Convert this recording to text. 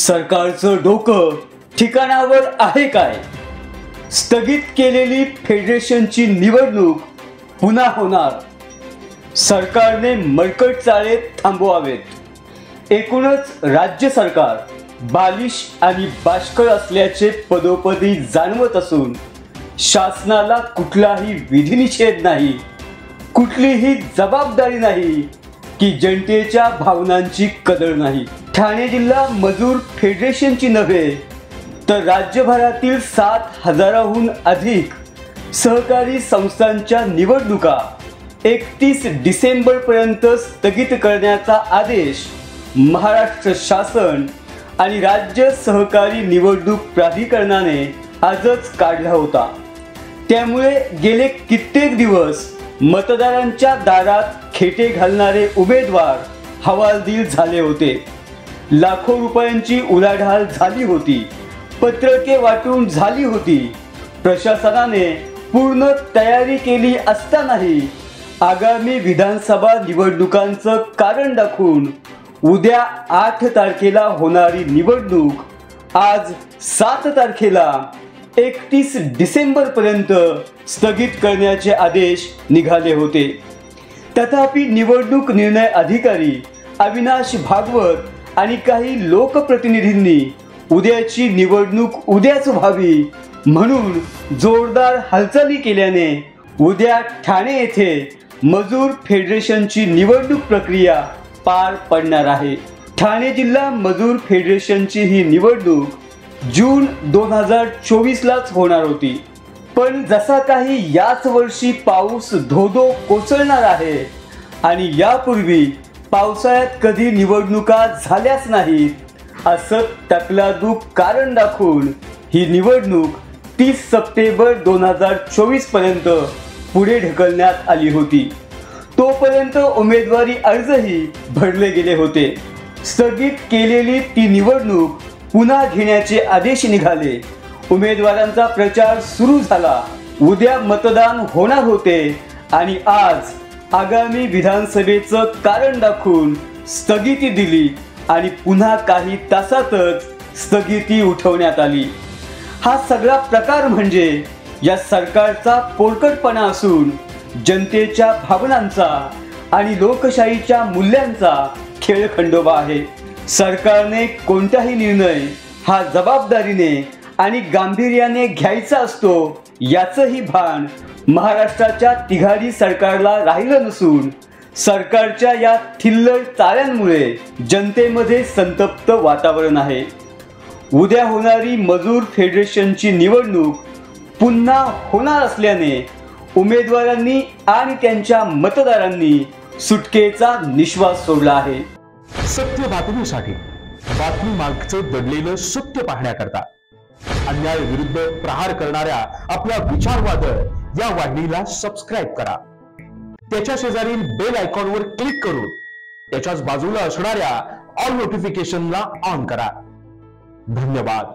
सरकारचं डोकं ठिकाणावर आहे काय? स्थगित केलेली फेडरेशनची निवडणूक पुन्हा होणार. सरकारने मरकट चाळे थांबवावेत. एकूणच राज्य सरकार बालिश आणि बाष्कळ असल्याचे पदोपदी जाणवत असून शासनाला कुठलाही विधिनिषेध नाही, कुठलीही जबाबदारी नाही की जनतेच्या भावनांची कदर नाही. ठाणे जिल्हा मजूर फेडरेशनची नव्हे तर राज्यभरातील 7,000हून अधिक सहकारी संस्थांच्या निवडणुका 31 डिसेंबरपर्यंत स्थगित करण्याचा आदेश महाराष्ट्र शासन आणि राज्य सहकारी निवडणूक प्राधिकरणाने आजच काढला होता. त्यामुळे गेले कित्येक दिवस मतदारांच्या दारात खेटे घालणारे उमेदवार हवालदिल झाले होते. लाखो रुपयांची उलाढाल झाली होती, पत्रके वाटून झाली होती. प्रशासनाने पूर्ण तयारी केली असतानाही आगामी विधानसभा निवडणुकांचं कारण दाखवून उद्या 8 तारखेला होणारी निवडणूक आज 7 तारखेला 31 डिसेंबरपर्यंत स्थगित करण्याचे आदेश निघाले होते. तथापि निवडणूक निर्णय अधिकारी अविनाश भागवत आणि काही लोकप्रतिनिधींनी उद्याची निवडणूक उद्याच व्हावी म्हणून जोरदार हालचाली केल्याने उद्या ठाणे येथे मजूर फेडरेशनची निवडणूक प्रक्रिया पार पडणार आहे. ठाणे जिल्हा मजूर फेडरेशनची ही निवडणूक जून 2024 लाच होणार होती. पण जसा काही याच वर्षी पाऊस धोधो कोसळणार आहे आणि यापूर्वी पावसाळ्यात कधी निवडणुका झाल्याच नाहीत असं तकलादूक कारण दाखवून ही निवडणूक 30 सप्टेंबर 2024 पर्यंत पुढे ढकलण्यात आली होती. तोपर्यंत उमेदवारी अर्जही भरले गेले होते. स्थगित केलेली ती निवडणूक पुन्हा घेण्याचे आदेश निघाले. उमेदवारांचा प्रचार सुरू झाला. उद्या मतदान होणार होते आणि आज आगामी विधानसभेचं कारण दाखवून स्थगिती दिली आणि पुन्हा काही तासातच स्थगिती उठवण्यात आली. हा सगळा प्रकार म्हणजे या सरकारचा पोरकटपणा असून जनतेच्या भावनांचा आणि लोकशाहीच्या मूल्यांचा खेळखंडोबा आहे. सरकारने कोणताही निर्णय हा जबाबदारीने आणि गांभीर्याने घ्यायचा असतो याचंही भान महाराष्ट्राच्या तिघाडी सरकारला राहिलं नसून सरकारच्या या थिल्लर चाळ्यांमुळे जनतेमध्ये संतप्त वातावरण आहे. उद्या होणारी मजूर फेडरेशनची निवडणूक पुन्हा होणार असल्याने उमेदवारांनी आणि त्यांच्या मतदारांनी सुटकेचा निश्वास सोडला आहे. सत्य बातमीसाठी बातमी मागचं दडलेलं सत्य पाहण्याकरता अन्याय विरुद्ध प्रहार करणाऱ्या आपल्या विचारवादळ या वाहिनीला सबस्क्राईब करा. त्याच्या शेजारील बेल आयकॉनवर क्लिक करून त्याच्याच बाजूला असणाऱ्या ऑल नोटिफिकेशनला ऑन करा. धन्यवाद.